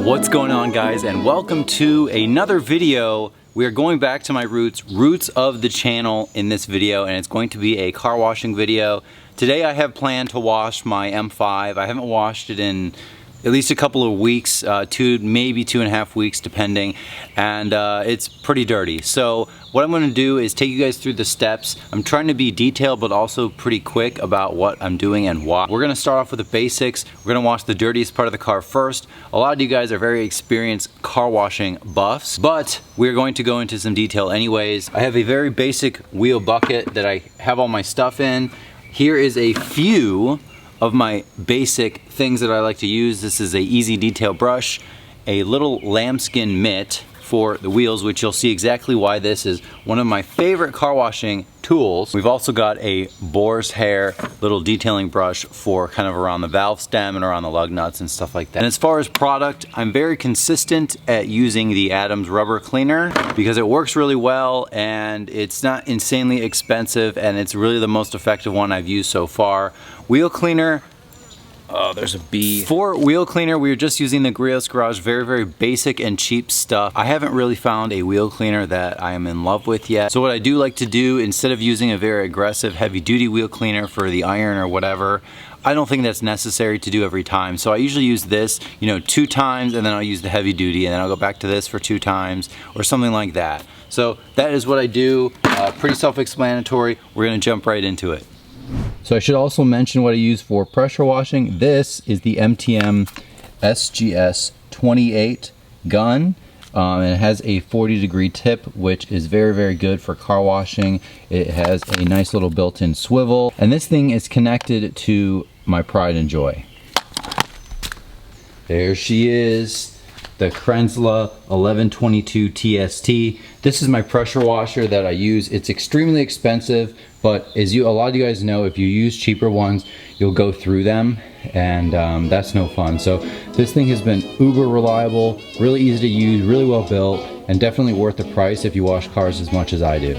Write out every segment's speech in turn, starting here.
What's going on, guys, and welcome to another video. We are going back to my roots of the channel in this video, and it's going to be a car washing video. Today I have planned to wash my M5. I haven't washed it in at least a couple of weeks, maybe 2.5 weeks depending, and it's pretty dirty. So what I'm going to do is take you guys through the steps. I'm trying to be detailed but also pretty quick about what I'm doing and why. We're going to start off with the basics. We're going to wash the dirtiest part of the car first. A lot of you guys are very experienced car washing buffs, but we're going to go into some detail anyways. I have a very basic wheel bucket that I have all my stuff in. Here is a few of my basic things that I like to use. This is a easy detail brush, a little lambskin mitt for the wheels, which you'll see exactly why this is one of my favorite car washing tools. We've also got a boar's hair little detailing brush for kind of around the valve stem and around the lug nuts and stuff like that. And as far as product, I'm very consistent at using the Adams rubber cleaner because it works really well and it's not insanely expensive, and it's really the most effective one I've used so far. Wheel cleaner, oh, there's a bee. For wheel cleaner, we were just using the Griot's Garage, very basic and cheap stuff. I haven't really found a wheel cleaner that I am in love with yet. So what I do like to do, instead of using a very aggressive heavy duty wheel cleaner for the iron or whatever, I don't think that's necessary to do every time. So I usually use this, 2 times, and then I'll use the heavy duty, and then I'll go back to this for 2 times or something like that. So that is what I do, pretty self-explanatory. We're gonna jump right into it. So I should also mention what I use for pressure washing. This is the MTM SGS 28 gun. And it has a 40-degree tip, which is very good for car washing. It has a nice little built-in swivel, and this thing is connected to my pride and joy. There she is, the Krenzla 1122 TST. This is my pressure washer that I use. It's extremely expensive, but as a lot of you guys know, if you use cheaper ones, you'll go through them, and that's no fun. So this thing has been uber reliable, really easy to use, really well built, and definitely worth the price if you wash cars as much as I do.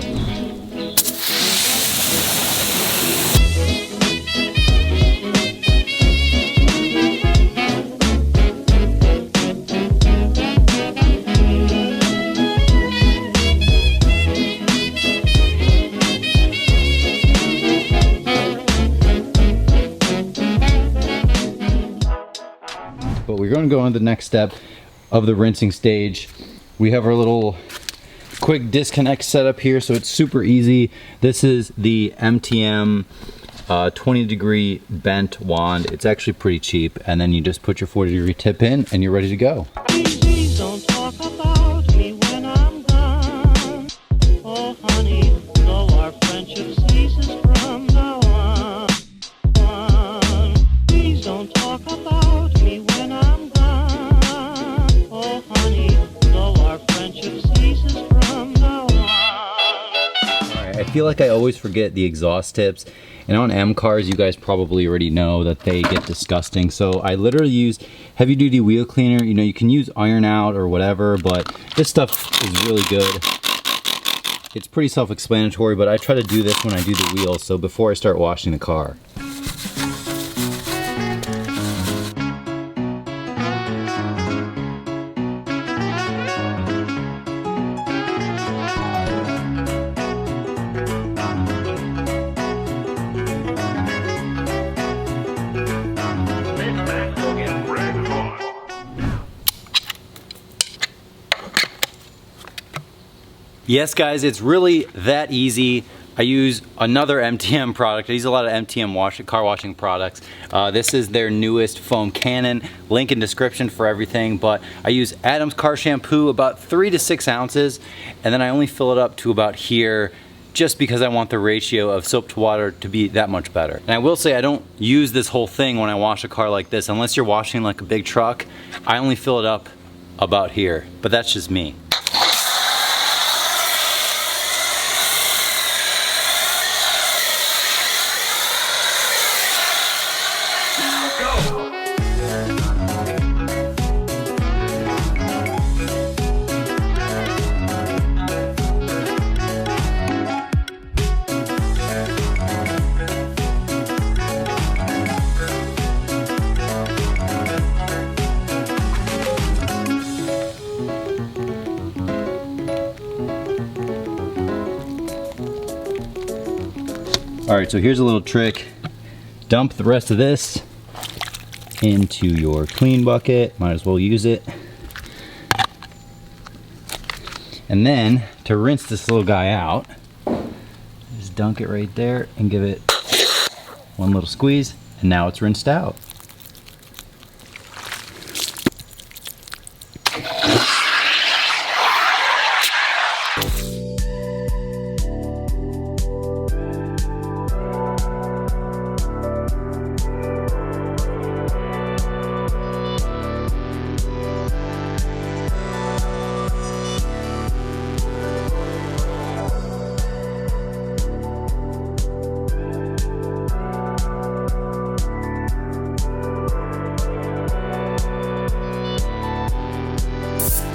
But we're going to go on to the next step of the rinsing stage. We have our little quick disconnect setup here, so it's super easy. This is the MTM 20-degree bent wand. It's actually pretty cheap, and then you just put your 40-degree tip in and you're ready to go. Please don't talk about me when I'm gone. Oh honey, though our friendship ceases from now on. Please don't talk about me when I'm gone. Oh honey, though our friendship ceases from now on. Alright, I feel like I always forget the exhaust tips. And on M cars, you guys probably already know that they get disgusting. So I literally use heavy duty wheel cleaner. You can use iron out or whatever, but this stuff is really good. It's pretty self-explanatory, but I try to do this when I do the wheels, so before I start washing the car. Yes, guys, it's really that easy. I use another MTM product. I use a lot of MTM car washing products. This is their newest foam cannon. Link in description for everything, but I use Adams car shampoo, about 3 to 6 ounces, and then I only fill it up to about here, just because I want the ratio of soap to water to be that much better. And I will say I don't use this whole thing when I wash a car like this. Unless you're washing like a big truck, I only fill it up about here, but that's just me. All right, so here's a little trick. Dump the rest of this into your clean bucket. Might as well use it. And then to rinse this little guy out, just dunk it right there and give it one little squeeze, and now it's rinsed out.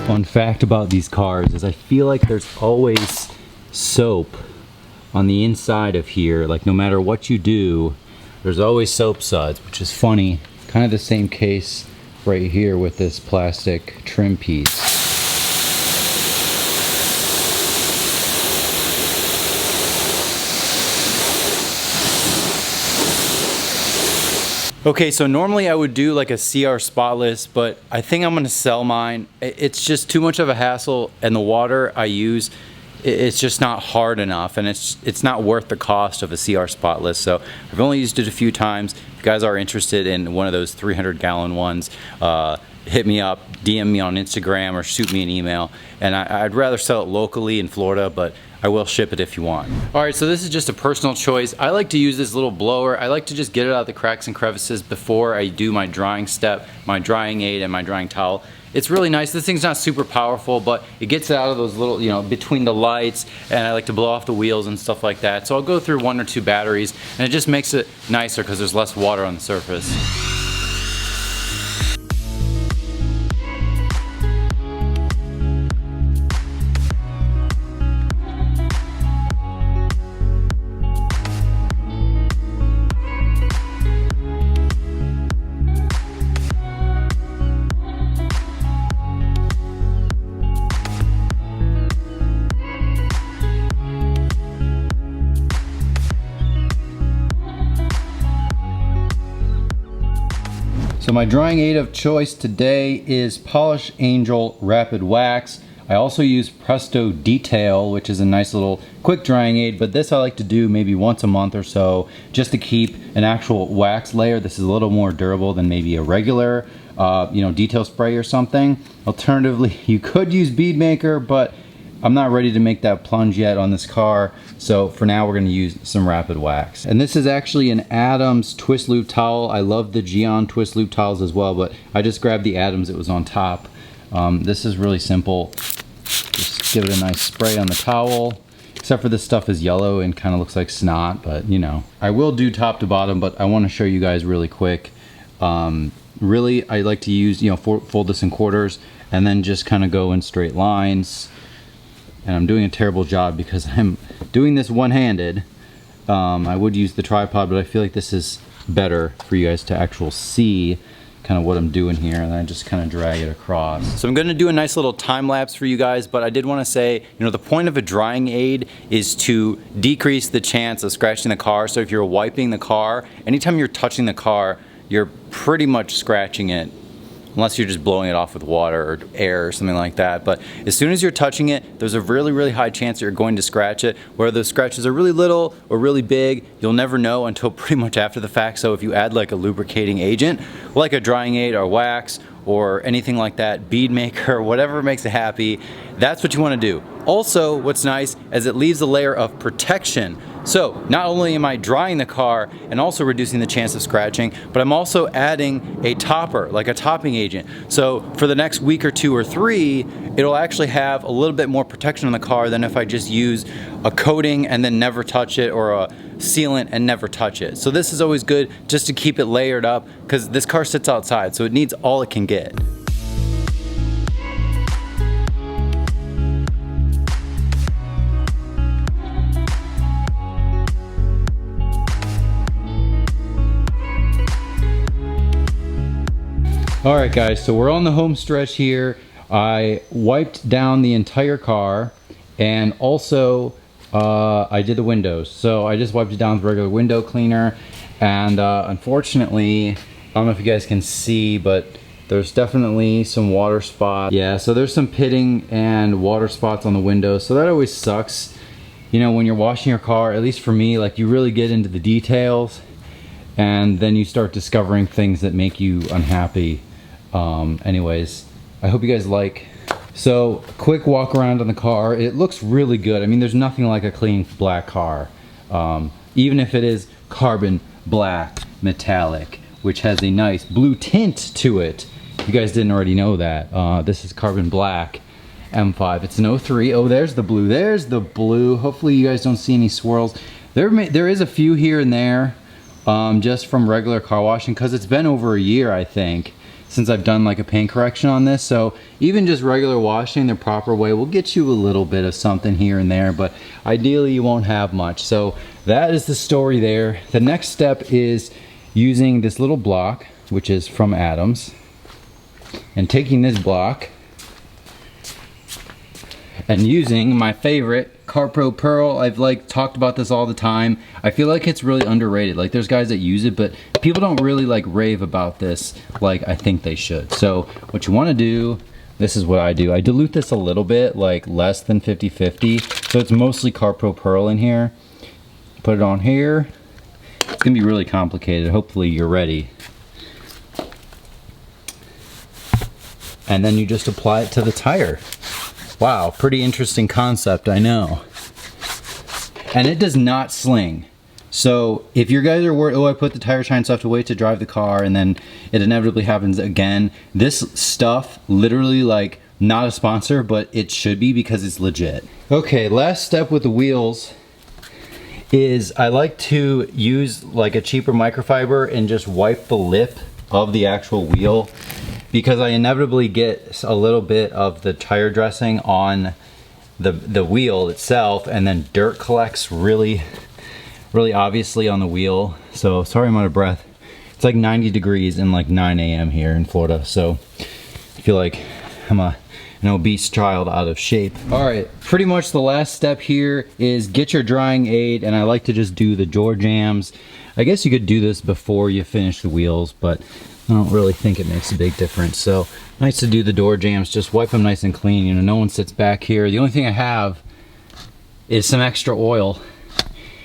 Fun fact about these cars is I feel like there's always soap on the inside of here. Like no matter what you do, there's always soap suds, which is funny. Kind of the same case right here with this plastic trim piece. Okay, so normally I would do like a CR spotless, but I think I'm gonna sell mine. It's just too much of a hassle, and the water I use, it's just not hard enough, and it's not worth the cost of a CR spotless. So I've only used it a few times. If you guys are interested in one of those 300-gallon ones, hit me up, DM me on Instagram, or shoot me an email. And I'd rather sell it locally in Florida, but I will ship it if you want. All right, so this is just a personal choice. I like to use this little blower. I like to just get it out of the cracks and crevices before I do my drying step, my drying aid, and my drying towel. It's really nice. This thing's not super powerful, but it gets it out of those little, you know, between the lights, and I like to blow off the wheels and stuff like that. So I'll go through 1 or 2 batteries, and it just makes it nicer because there's less water on the surface. So my drying aid of choice today is Polish Angel Rapid Wax. I also use Presto Detail, which is a nice little quick drying aid, but this I like to do maybe once a month or so just to keep an actual wax layer. This is a little more durable than maybe a regular detail spray or something. Alternatively, you could use Bead Maker, but I'm not ready to make that plunge yet on this car, so for now we're going to use some Rapid Wax. And this is actually an Adams twist loop towel. I love the Geon twist loop towels as well, but I just grabbed the Adams, it was on top. This is really simple. Just give it a nice spray on the towel, except for this stuff is yellow and kind of looks like snot, but you know. I will do top to bottom, but I want to show you guys really quick. Really, I like to use, fold this in quarters and then just kind of go in straight lines. And I'm doing a terrible job because I'm doing this one-handed. I would use the tripod, but I feel like this is better for you guys to actually see kind of what I'm doing here, and then I just kind of drag it across. So I'm gonna do a nice little time lapse for you guys, but I did want to say, the point of a drying aid is to decrease the chance of scratching the car. So if you're wiping the car, anytime you're touching the car, you're pretty much scratching it, unless you're just blowing it off with water or air or something like that. But as soon as you're touching it, there's a really, really high chance that you're going to scratch it. Whether those scratches are really little or really big, you'll never know until pretty much after the fact. So if you add like a lubricating agent, like a drying aid or wax or anything like that, Bead Maker, whatever makes it happy, that's what you want to do. Also, what's nice is it leaves a layer of protection. So not only am I drying the car and also reducing the chance of scratching, but I'm also adding a topper, like a topping agent. So for the next week or 2 or 3, it'll actually have a little bit more protection on the car than if I just use a coating and then never touch it, or a sealant and never touch it. So this is always good just to keep it layered up, because this car sits outside, so it needs all it can get. Alright guys, so we're on the home stretch here. I wiped down the entire car and also I did the windows. So I just wiped it down with regular window cleaner, and unfortunately, I don't know if you guys can see, but there's definitely some water spots. Yeah, so there's some pitting and water spots on the windows, so that always sucks. You know, when you're washing your car, at least for me, like you really get into the details, and then you start discovering things that make you unhappy. Anyways, I hope you guys like. So, quick walk around on the car. It looks really good. I mean, there's nothing like a clean black car. Even if it is carbon black metallic, which has a nice blue tint to it. You guys didn't already know that. This is carbon black M5. It's an 03. Oh, there's the blue. There's the blue. Hopefully you guys don't see any swirls. There is a few here and there, just from regular car washing, because it's been over a year, I think, since I've done like a paint correction on this. So even just regular washing the proper way will get you a little bit of something here and there, but ideally you won't have much. So that is the story there. The next step is using this little block, which is from Adams, and taking this block and using my favorite CarPro Pearl. I've like talked about this all the time. I feel like it's really underrated. Like there's guys that use it, but people don't really like rave about this like I think they should. So what you want to do, this is what I do. I dilute this a little bit, like less than 50-50. So it's mostly CarPro Pearl in here. Put it on here. It's gonna be really complicated. Hopefully you're ready. And then you just apply it to the tire. Wow, pretty interesting concept, I know. And it does not sling. So if you guys are worried, oh, I put the tire shine, so I have to wait to drive the car and then it inevitably happens again. This stuff, literally, like, not a sponsor, but it should be because it's legit. Okay, last step with the wheels is I like to use like a cheaper microfiber and just wipe the lip of the actual wheel, because I inevitably get a little bit of the tire dressing on the wheel itself, and then dirt collects really obviously on the wheel. So sorry I'm out of breath. It's like 90 degrees and like 9 a.m. here in Florida, so I feel like I'm an obese child out of shape. All right, pretty much the last step here is get your drying aid, and I like to just do the door jams. I guess you could do this before you finish the wheels, but I don't really think it makes a big difference. So nice to do the door jams, just wipe them nice and clean. You know, no one sits back here. The only thing I have is some extra oil.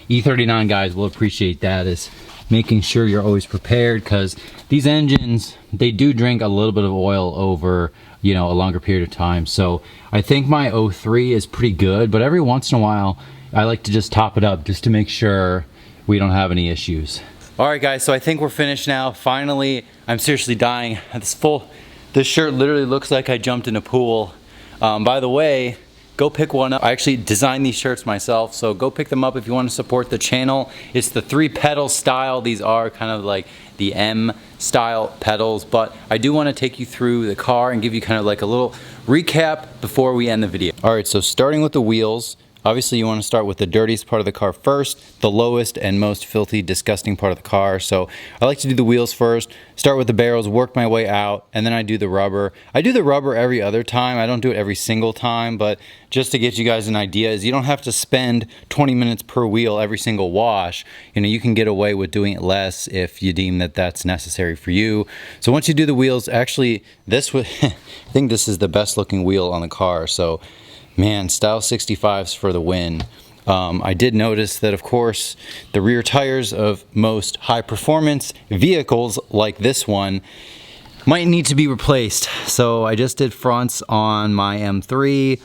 E39 guys will appreciate that, is making sure you're always prepared, because these engines, they do drink a little bit of oil over, you know, a longer period of time. So I think my 03 is pretty good, but every once in a while I like to just top it up just to make sure we don't have any issues. All right guys, so I think we're finished now. Finally, I'm seriously dying. This shirt literally looks like I jumped in a pool. By the way, go pick one up. I actually designed these shirts myself, so go pick them up if you want to support the channel. It's the 3 pedal style. These are kind of like the M style pedals, but I do want to take you through the car and give you kind of like a little recap before we end the video. All right, so starting with the wheels, obviously you want to start with the dirtiest part of the car first, the lowest and most filthy, disgusting part of the car. So I like to do the wheels first, start with the barrels, work my way out, and then I do the rubber. I do the rubber every other time. I don't do it every single time, but just to get you guys an idea, is you don't have to spend 20 minutes per wheel every single wash. You know, you can get away with doing it less if you deem that that's necessary for you. So once you do the wheels, actually this would I think this is the best looking wheel on the car. So man, Style 65s for the win. I did notice that, of course, the rear tires of most high-performance vehicles like this one might need to be replaced. So I just did fronts on my M3.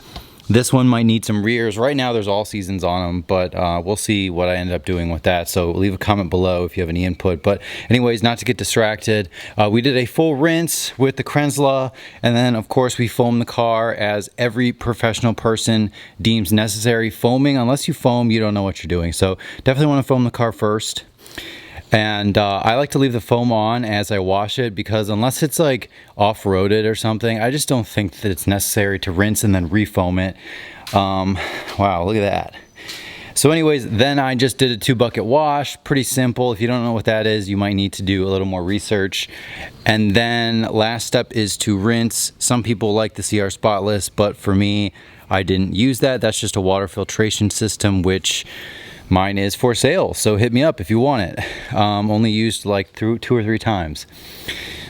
This one might need some rears. Right now there's all seasons on them, but we'll see what I end up doing with that. So leave a comment below if you have any input. But anyways, not to get distracted, we did a full rinse with the Krenzla, and then of course we foamed the car as every professional person deems necessary. Foaming, unless you foam, you don't know what you're doing. So definitely want to foam the car first. And I like to leave the foam on as I wash it, because unless it's like off-roaded or something, I just don't think that it's necessary to rinse and then re-foam it. Wow, look at that. So anyways, then I just did a 2-bucket wash. Pretty simple. If you don't know what that is, you might need to do a little more research. And then last step is to rinse. Some people like the CR spotless, but for me, I didn't use that. That's just a water filtration system, which mine is for sale, so hit me up if you want it. Only used like through 2 or 3 times.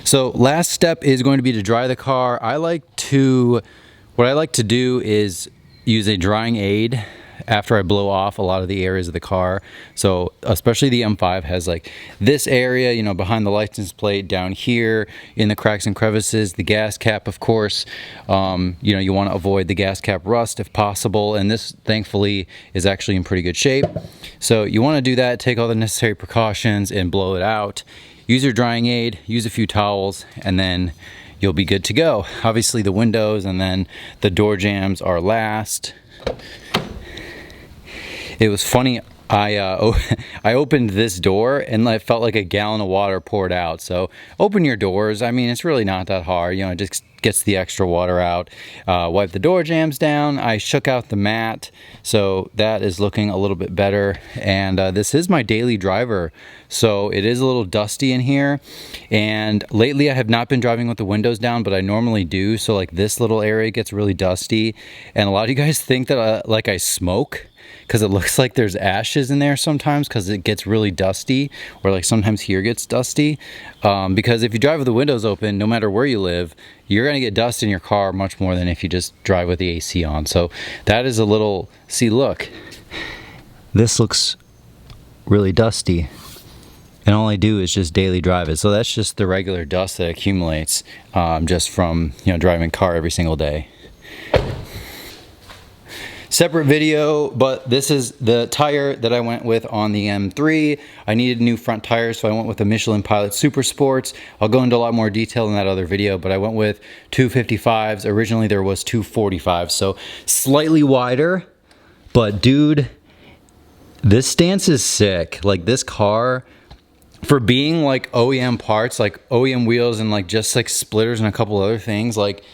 So last step is going to be to dry the car. What I like to do is use a drying aid after I blow off a lot of the areas of the car. So especially the M5 has like this area, you know, behind the license plate, down here in the cracks and crevices, the gas cap, of course. You know, you want to avoid the gas cap rust if possible, and this thankfully is actually in pretty good shape. So you want to do that, take all the necessary precautions and blow it out. Use your drying aid, use a few towels, and then you'll be good to go. Obviously the windows and then the door jambs are last. It was funny, I opened this door and I felt like a gallon of water poured out. So open your doors. I mean, it's really not that hard. You know, it just gets the extra water out. Wipe the door jambs down. I shook out the mat, so that is looking a little bit better. And this is my daily driver, so it is a little dusty in here. And lately I have not been driving with the windows down, but I normally do. So like this little area gets really dusty. And a lot of you guys think that like I smoke, because it looks like there's ashes in there sometimes because it gets really dusty, or like sometimes here gets dusty. Because if you drive with the windows open, no matter where you live, you're gonna get dust in your car much more than if you just drive with the AC on. So that is a little, see, look, this looks really dusty, and all I do is just daily drive it. So that's just the regular dust that accumulates just from, you know, driving a car every single day. Separate video, but this is the tire that I went with on the M3. I needed new front tires, so I went with the Michelin Pilot Super Sports. I'll go into a lot more detail in that other video, but I went with 255s. Originally there was 245s, so slightly wider, but dude, this stance is sick. Like this car, for being like OEM parts, like OEM wheels and like just like splitters and a couple other things, like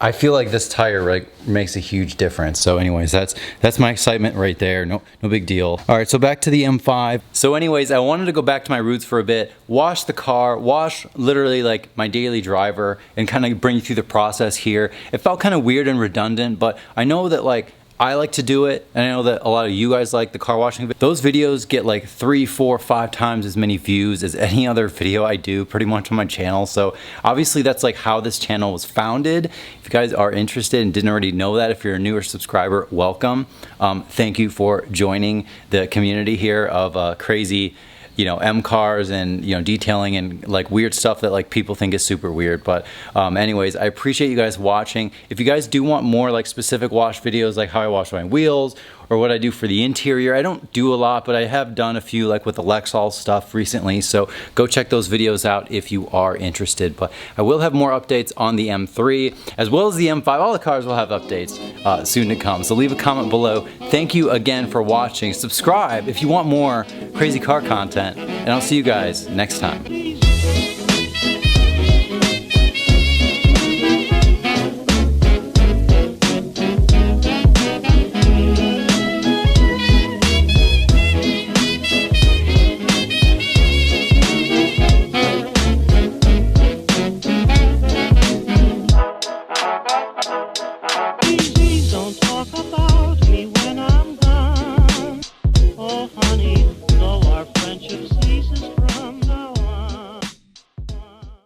I feel like this tire like makes a huge difference. So anyways, that's my excitement right there. No big deal. All right, so back to the M5. So anyways, I wanted to go back to my roots for a bit, wash the car, wash literally like my daily driver, and kind of bring you through the process here. It felt kind of weird and redundant, but I know that like I like to do it, and I know that a lot of you guys like the car washing. Those videos get like 3, 4, 5 times as many views as any other video I do pretty much on my channel. So obviously that's like how this channel was founded. If you guys are interested and didn't already know that, if you're a newer subscriber, welcome. Thank you for joining the community here of crazy, you know, M cars and, you know, detailing and like weird stuff that like people think is super weird. But anyways, I appreciate you guys watching. If you guys do want more like specific wash videos, like how I wash my wheels or what I do for the interior, I don't do a lot, but I have done a few like with the Lexol stuff recently. So go check those videos out if you are interested. But I will have more updates on the M3 as well as the M5. All the cars will have updates soon to come. So leave a comment below. Thank you again for watching. Subscribe if you want more crazy car content, and I'll see you guys next time. Please don't talk about me when I'm gone. Oh, honey.